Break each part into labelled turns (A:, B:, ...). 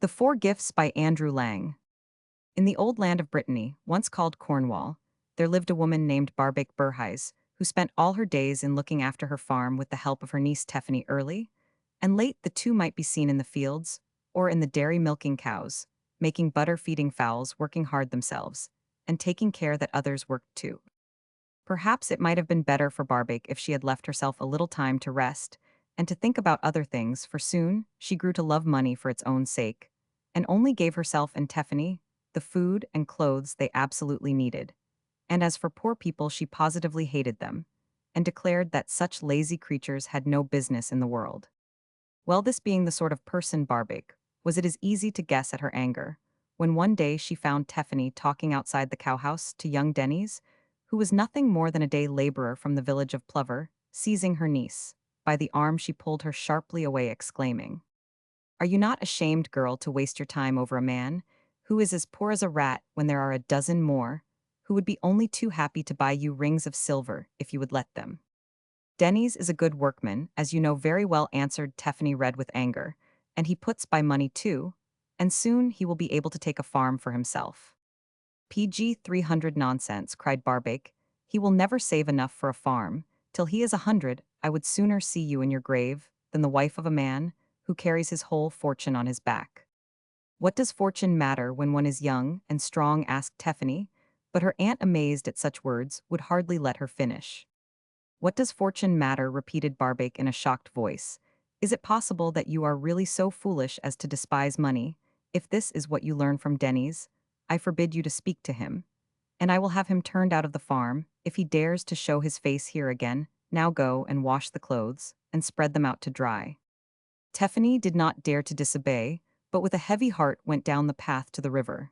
A: The Four Gifts by Andrew Lang. In the old land of Brittany, once called Cornwall, there lived a woman named Barbaik Burhise, who spent all her days in looking after her farm with the help of her niece Tephany early, and late the two might be seen in the fields, or in the dairy milking cows, making butter feeding fowls working hard themselves, and taking care that others worked too. Perhaps it might have been better for Barbaik if she had left herself a little time to rest and to think about other things, for soon she grew to love money for its own sake, and only gave herself and Tephany the food and clothes they absolutely needed. And as for poor people, she positively hated them, and declared that such lazy creatures had no business in the world. Well, this being the sort of person Barbaik was, it is easy to guess at her anger, when one day she found Tephany talking outside the cowhouse to young Denny's, who was nothing more than a day laborer from the village of Plover. Seizing her niece by the arm, she pulled her sharply away, exclaiming, "Are you not ashamed, girl, to waste your time over a man who is as poor as a rat when there are a dozen more who would be only too happy to buy you rings of silver if you would let them?" "Denny's is a good workman, as you know very well," answered Tephany, red with anger, "and he puts by money too, and soon he will be able to take a farm for himself." "PG 300 nonsense," cried Barbaik. "He will never save enough for a farm. Till he is 100, I would sooner see you in your grave than the wife of a man who carries his whole fortune on his back." "What does fortune matter when one is young and strong?" asked Tephany, but her aunt, amazed at such words, would hardly let her finish. "What does fortune matter?" repeated Barbaik in a shocked voice. "Is it possible that you are really so foolish as to despise money? If this is what you learn from Denny's, I forbid you to speak to him, and I will have him turned out of the farm if he dares to show his face here again. Now go and wash the clothes and spread them out to dry." Tephany did not dare to disobey, but with a heavy heart went down the path to the river.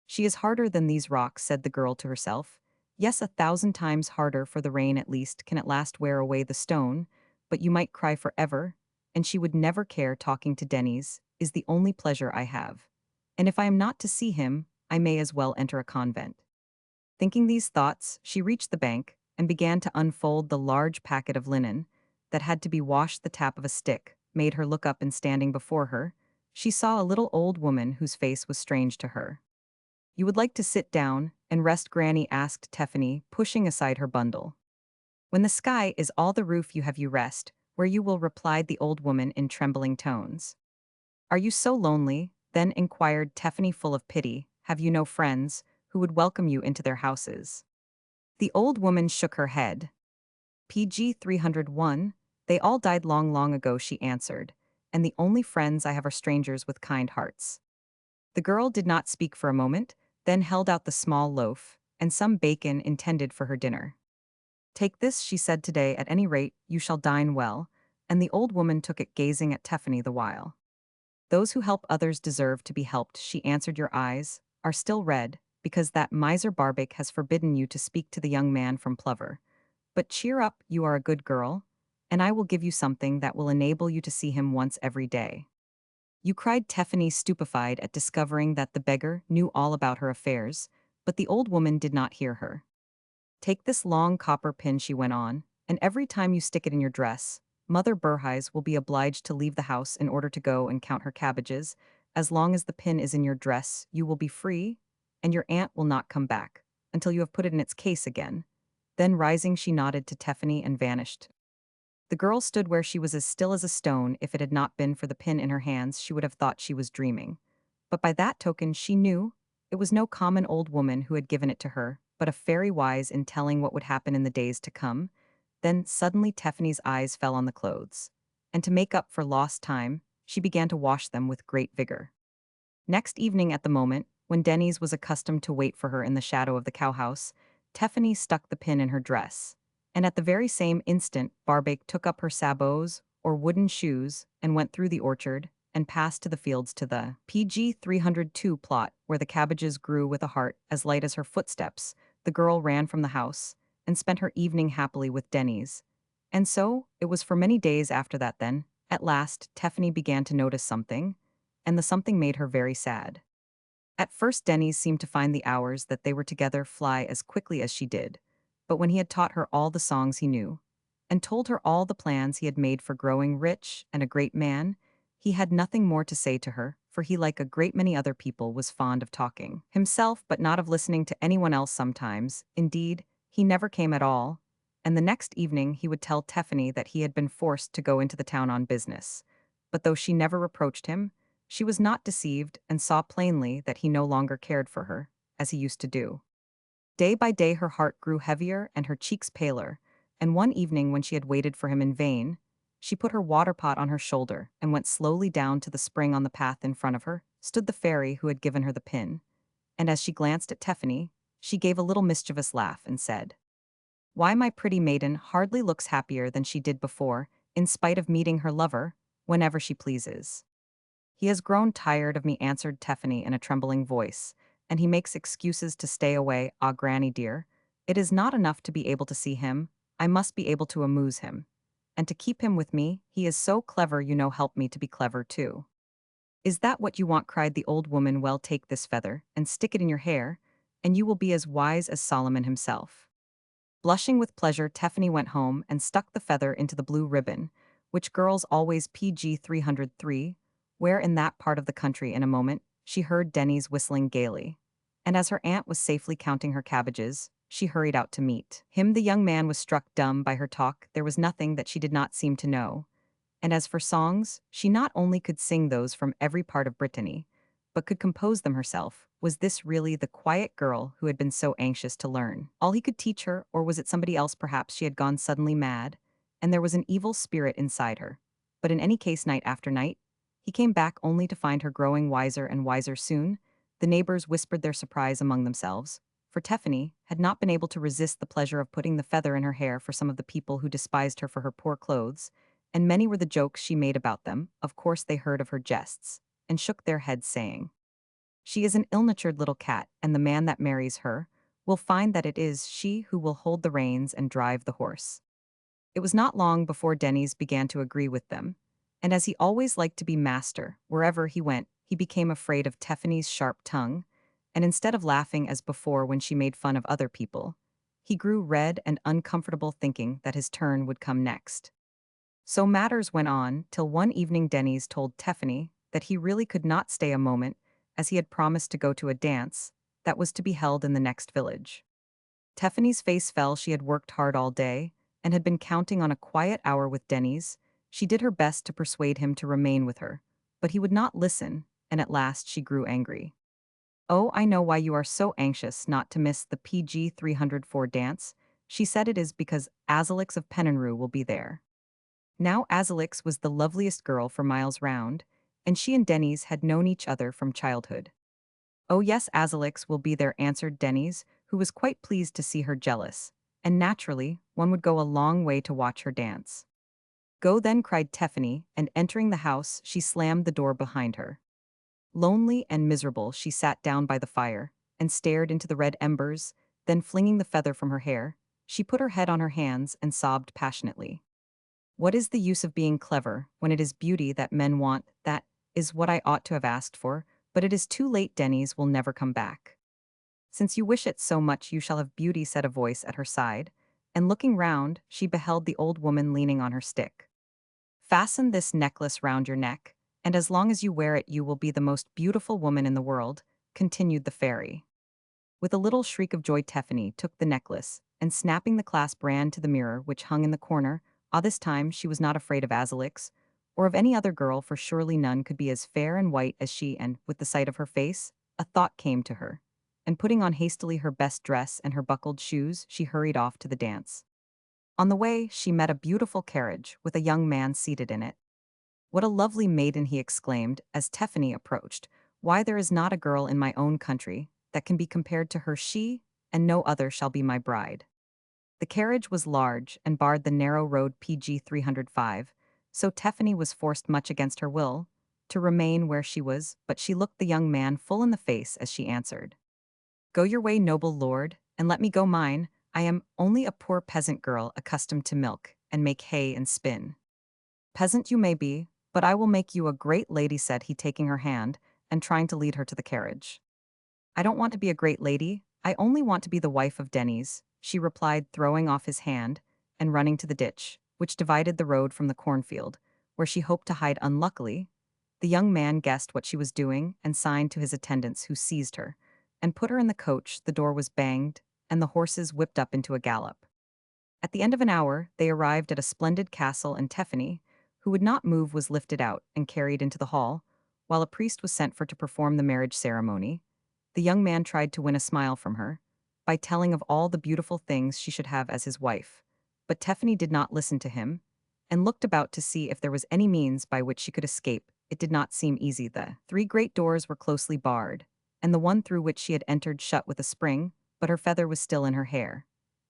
A: "She is harder than these rocks," said the girl to herself. "Yes, 1,000 times harder, for the rain at least can at last wear away the stone, but you might cry forever, and she would never care. Talking to Denny's is the only pleasure I have, and if I am not to see him, I may as well enter a convent." Thinking these thoughts, she reached the bank and began to unfold the large packet of linen that had to be washed. The tap of a stick made her look up, and standing before her, she saw a little old woman whose face was strange to her. "You would like to sit down and rest, Granny?" asked Tephany, pushing aside her bundle. "When the sky is all the roof, you have you rest where you will," replied the old woman in trembling tones. "Are you so lonely, then?" inquired Tephany, full of pity. "Have you no friends who would welcome you into their houses?" The old woman shook her head. "PG 301, they all died long, long ago," she answered, "and the only friends I have are strangers with kind hearts." The girl did not speak for a moment, then held out the small loaf and some bacon intended for her dinner. "Take this," she said. "Today, at any rate, you shall dine well," and the old woman took it, gazing at Tephany the while. "Those who help others deserve to be helped," she answered. "Your eyes are still red, because that miser Barbaik has forbidden you to speak to the young man from Plover. But cheer up, you are a good girl, and I will give you something that will enable you to see him once every day." "You," cried Tephany, stupefied at discovering that the beggar knew all about her affairs, but the old woman did not hear her. "Take this long copper pin," she went on, "and every time you stick it in your dress, Mother Burhise will be obliged to leave the house in order to go and count her cabbages. As long as the pin is in your dress, you will be free, and your aunt will not come back until you have put it in its case again." Then, rising, she nodded to Tephany and vanished. The girl stood where she was, as still as a stone. If it had not been for the pin in her hands, she would have thought she was dreaming. But by that token she knew it was no common old woman who had given it to her, but a fairy wise in telling what would happen in the days to come. Then suddenly Tephany's eyes fell on the clothes, and to make up for lost time, she began to wash them with great vigor. Next evening, at the moment when Denny's was accustomed to wait for her in the shadow of the cowhouse, Tephany stuck the pin in her dress, and at the very same instant Barbaik took up her sabots, or wooden shoes, and went through the orchard, and passed to the fields, to the PG 302 plot, where the cabbages grew. With a heart as light as her footsteps, the girl ran from the house, and spent her evening happily with Denny's. And so it was for many days after that. Then, at last, Tephany began to notice something, and the something made her very sad. At first Denny's seemed to find the hours that they were together fly as quickly as she did, but when he had taught her all the songs he knew, and told her all the plans he had made for growing rich and a great man, he had nothing more to say to her, for for he, like a great many other people, was fond of talking himself, but not of listening to anyone else sometimes. Indeed, he never came at all, and the next evening he would tell Tephany that he had been forced to go into the town on business. But though she never reproached him, she was not deceived and saw plainly that he no longer cared for her, as he used to do. Day by day her heart grew heavier and her cheeks paler, and one evening when she had waited for him in vain, she put her water pot on her shoulder and went slowly down to the spring on the path in front of her, stood the fairy who had given her the pin, and as she glanced at Tephany, she gave a little mischievous laugh and said, "Why, my pretty maiden hardly looks happier than she did before, in spite of meeting her lover, whenever she pleases." "He has grown tired of me," answered Tephany in a trembling voice, "and he makes excuses to stay away. Ah, Granny dear, it is not enough to be able to see him, I must be able to amuse him. And to keep him with me, he is so clever, you know, help me to be clever too." "Is that what you want?" cried the old woman. "Well, take this feather, and stick it in your hair, and you will be as wise as Solomon himself." Blushing with pleasure, Tephany went home and stuck the feather into the blue ribbon, which girls always PG 303, where in that part of the country in a moment she heard Denny's whistling gaily. And as her aunt was safely counting her cabbages, she hurried out to meet him. The young man was struck dumb by her talk. There was nothing that she did not seem to know. And as for songs, she not only could sing those from every part of Brittany, but could compose them herself. Was this really the quiet girl who had been so anxious to learn all he could teach her, or was it somebody else? Perhaps she had gone suddenly mad, and there was an evil spirit inside her. But in any case, night after night, he came back only to find her growing wiser and wiser. Soon, the neighbors whispered their surprise among themselves, for Tephany had not been able to resist the pleasure of putting the feather in her hair for some of the people who despised her for her poor clothes, and many were the jokes she made about them. Of course they heard of her jests, and shook their heads, saying, "She is an ill-natured little cat, and the man that marries her will find that it is she who will hold the reins and drive the horse." It was not long before Denny's began to agree with them, and as he always liked to be master wherever he went, he became afraid of Tephany's sharp tongue, and instead of laughing as before when she made fun of other people, he grew red and uncomfortable, thinking that his turn would come next. So matters went on till one evening Denny's told Tephany that he really could not stay a moment, as he had promised to go to a dance that was to be held in the next village. Tephany's face fell. She had worked hard all day and had been counting on a quiet hour with Denny's. She did her best to persuade him to remain with her, but he would not listen, and at last she grew angry. "Oh, I know why you are so anxious not to miss the PG 304 dance," she said. "It is because Azalix of Penenru will be there." Now Azalix was the loveliest girl for miles round, and she and Denny's had known each other from childhood. "Oh yes, Azalix will be there," answered Denny's, who was quite pleased to see her jealous, and naturally, one would go a long way to watch her dance. "Go then," cried Tephany, and entering the house, she slammed the door behind her. Lonely and miserable, she sat down by the fire, and stared into the red embers, then flinging the feather from her hair, she put her head on her hands and sobbed passionately. "What is the use of being clever, when it is beauty that men want? That is what I ought to have asked for, but it is too late. Denny's will never come back." "Since you wish it so much, you shall have beauty," said a voice at her side, and looking round, she beheld the old woman leaning on her stick. "Fasten this necklace round your neck, and as long as you wear it you will be the most beautiful woman in the world," continued the fairy. With a little shriek of joy, Tephany took the necklace, and snapping the clasp ran to the mirror which hung in the corner. This time she was not afraid of Azalix, or of any other girl, for surely none could be as fair and white as she, and, with the sight of her face, a thought came to her, and putting on hastily her best dress and her buckled shoes, she hurried off to the dance. On the way, she met a beautiful carriage, with a young man seated in it. "What a lovely maiden!" he exclaimed, as Tephany approached. "Why, there is not a girl in my own country that can be compared to her. She, and no other, shall be my bride." The carriage was large and barred the narrow road PG 305, so Tephany was forced, much against her will, to remain where she was, but she looked the young man full in the face as she answered, "Go your way, noble lord, and let me go mine. I am only a poor peasant girl accustomed to milk and make hay and spin." "Peasant you may be, but I will make you a great lady," said he, taking her hand and trying to lead her to the carriage. "I don't want to be a great lady, I only want to be the wife of Denny's," she replied, throwing off his hand and running to the ditch, which divided the road from the cornfield, where she hoped to hide. Unluckily, The young man guessed what she was doing and signed to his attendants, who seized her and put her in the coach. The door was banged, and the horses whipped up into a gallop. At the end of an hour, they arrived at a splendid castle, and Tephany, who would not move, was lifted out and carried into the hall, while a priest was sent for to perform the marriage ceremony. The young man tried to win a smile from her by telling of all the beautiful things she should have as his wife. But Tephany did not listen to him and looked about to see if there was any means by which she could escape. It did not seem easy. The three great doors were closely barred, and the one through which she had entered shut with a spring, but her feather was still in her hair,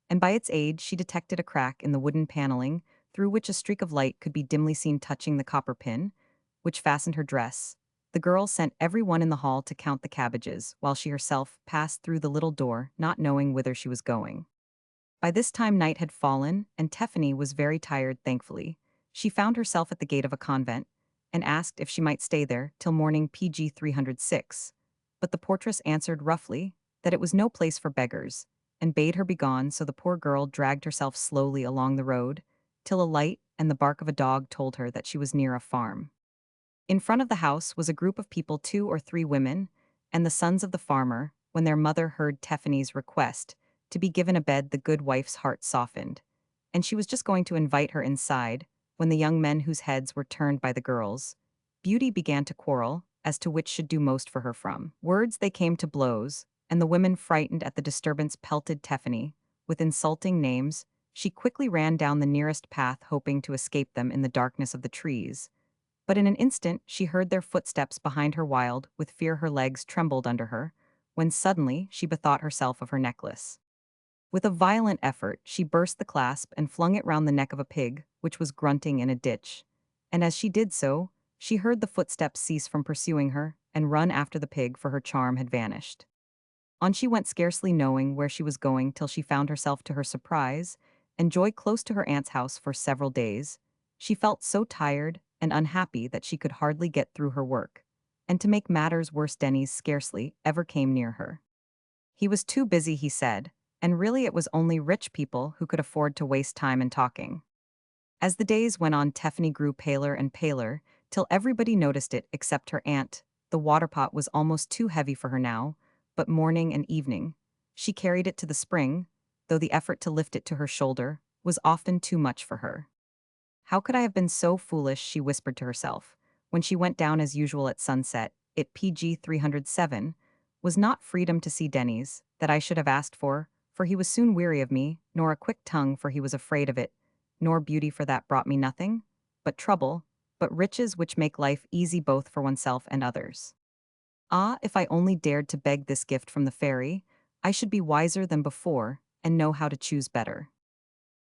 A: and by its aid she detected a crack in the wooden paneling, through which a streak of light could be dimly seen touching the copper pin, which fastened her dress. The girl sent every one in the hall to count the cabbages, while she herself passed through the little door, not knowing whither she was going. By this time night had fallen, and Tephany was very tired. Thankfully, she found herself at the gate of a convent, and asked if she might stay there till morning. PG 306. But the portress answered roughly that it was no place for beggars, and bade her begone. So the poor girl dragged herself slowly along the road, till a light and the bark of a dog told her that she was near a farm. In front of the house was a group of people, 2 or 3 women, and the sons of the farmer. When their mother heard Tephany's request to be given a bed, the good wife's heart softened, and she was just going to invite her inside, when the young men whose heads were turned by the girls' beauty began to quarrel as to which should do most for her. From words they came to blows, and the women, frightened at the disturbance, pelted Tephany with insulting names. She quickly ran down the nearest path, hoping to escape them in the darkness of the trees. But in an instant she heard their footsteps behind her. Wild with fear, her legs trembled under her, when suddenly she bethought herself of her necklace. With a violent effort, she burst the clasp and flung it round the neck of a pig, which was grunting in a ditch. And as she did so, she heard the footsteps cease from pursuing her and run after the pig, for her charm had vanished. On she went, scarcely knowing where she was going, till she found herself, to her surprise and joy, close to her aunt's house. For several days she felt so tired and unhappy that she could hardly get through her work. And to make matters worse, Denis scarcely ever came near her. He was too busy, he said, and really it was only rich people who could afford to waste time in talking. As the days went on, Tephany grew paler and paler, till everybody noticed it except her aunt. The water pot was almost too heavy for her now, but morning and evening she carried it to the spring, though the effort to lift it to her shoulder was often too much for her. How could I have been so foolish, she whispered to herself, when she went down as usual at sunset. It PG 307 was not freedom to see Denis that I should have asked for he was soon weary of me, nor a quick tongue, for he was afraid of it, nor beauty, for that brought me nothing but trouble, but riches which make life easy both for oneself and others. Ah, if I only dared to beg this gift from the fairy, I should be wiser than before and know how to choose better.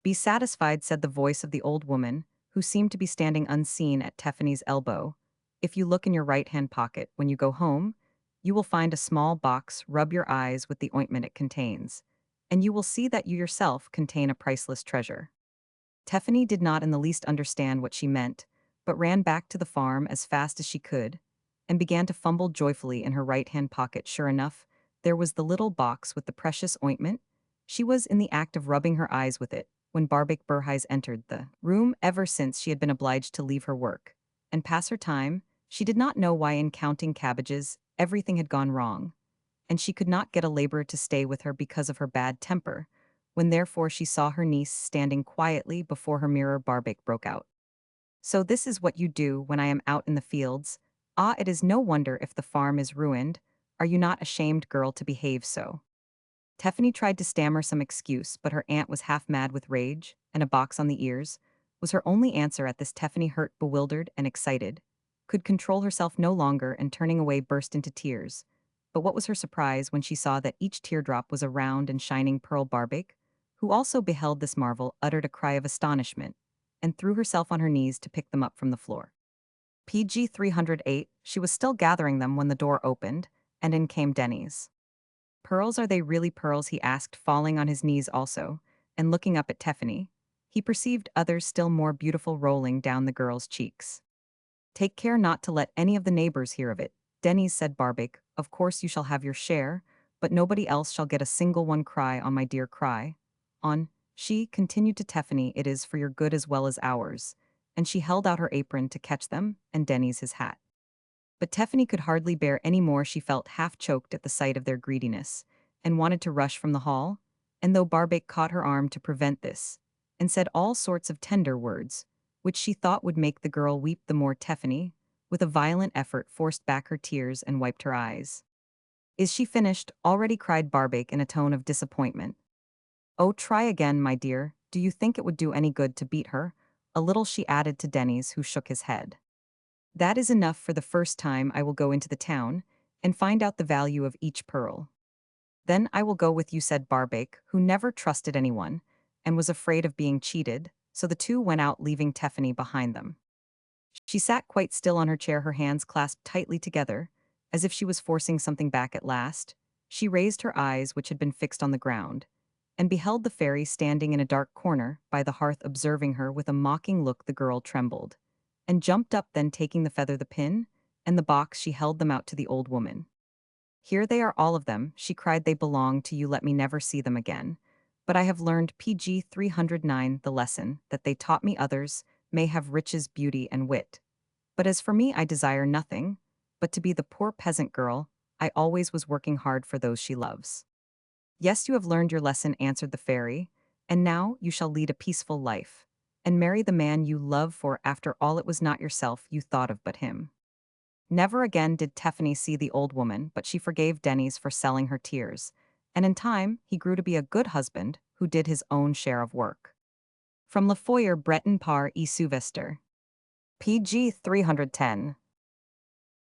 A: Be satisfied, said the voice of the old woman, who seemed to be standing unseen at Tephany's elbow. If you look in your right-hand pocket when you go home, you will find a small box. Rub your eyes with the ointment it contains, and you will see that you yourself contain a priceless treasure. Tephany did not in the least understand what she meant, but ran back to the farm as fast as she could, and began to fumble joyfully in her right-hand pocket. Sure enough, there was the little box with the precious ointment. She was in the act of rubbing her eyes with it when Barbic Burhise entered the room. Ever since she had been obliged to leave her work and pass her time, she did not know why in counting cabbages everything had gone wrong, and she could not get a laborer to stay with her because of her bad temper. When therefore she saw her niece standing quietly before her mirror, Barbic broke out. So this is what you do when I am out in the fields? Ah, it is no wonder if the farm is ruined. Are you not ashamed, girl, to behave so? Tephany tried to stammer some excuse, but her aunt was half mad with rage, and a box on the ears was her only answer. At this, Tephany, hurt, bewildered, and excited, could control herself no longer, and turning away burst into tears. But what was her surprise when she saw that each teardrop was a round and shining pearl! Barbic, who also beheld this marvel, uttered a cry of astonishment, and threw herself on her knees to pick them up from the floor. PG 308, she was still gathering them when the door opened, and in came Denis. Pearls, are they really pearls? He asked, falling on his knees also, and looking up at Tephany. He perceived others still more beautiful rolling down the girl's cheeks. Take care not to let any of the neighbors hear of it, Denis, said Barbic. Of course you shall have your share, but nobody else shall get a single one. Cry on, my dear, cry on. She continued to Tephany, it is for your good as well as ours, and she held out her apron to catch them, and Denis his hat. But Tiffany could hardly bear any more. She felt half-choked at the sight of their greediness, and wanted to rush from the hall, and though Barbaik caught her arm to prevent this, and said all sorts of tender words, which she thought would make the girl weep the more, Tiffany, with a violent effort, forced back her tears and wiped her eyes. "Is she finished?" already cried Barbaik in a tone of disappointment. "Oh, try again, my dear. Do you think it would do any good to beat her?" A little, she added to Denny's, who shook his head. "That is enough for the first time. I will go into the town and find out the value of each pearl. Then I will go with you," said Barbaik, who never trusted anyone and was afraid of being cheated, so the two went out, leaving Tiffany behind them. She sat quite still on her chair, her hands clasped tightly together, as if she was forcing something back. At last, she raised her eyes, which had been fixed on the ground, and beheld the fairy standing in a dark corner by the hearth, observing her with a mocking look. The girl trembled and jumped up, then taking the feather, the pin, and the box, she held them out to the old woman. "Here they are, all of them," she cried. "They belong to you. Let me never see them again. But I have learned PG 309 the lesson that they taught me. Others may have riches, beauty, and wit. But as for me, I desire nothing but to be the poor peasant girl I always was, working hard for those she loves." "Yes, you have learned your lesson," answered the fairy, "and now you shall lead a peaceful life and marry the man you love, for after all it was not yourself you thought of but him." Never again did Tiffany see the old woman, but she forgave Denny's for selling her tears, and in time he grew to be a good husband who did his own share of work. From Le Foyer Breton par et Souvester. PG 310.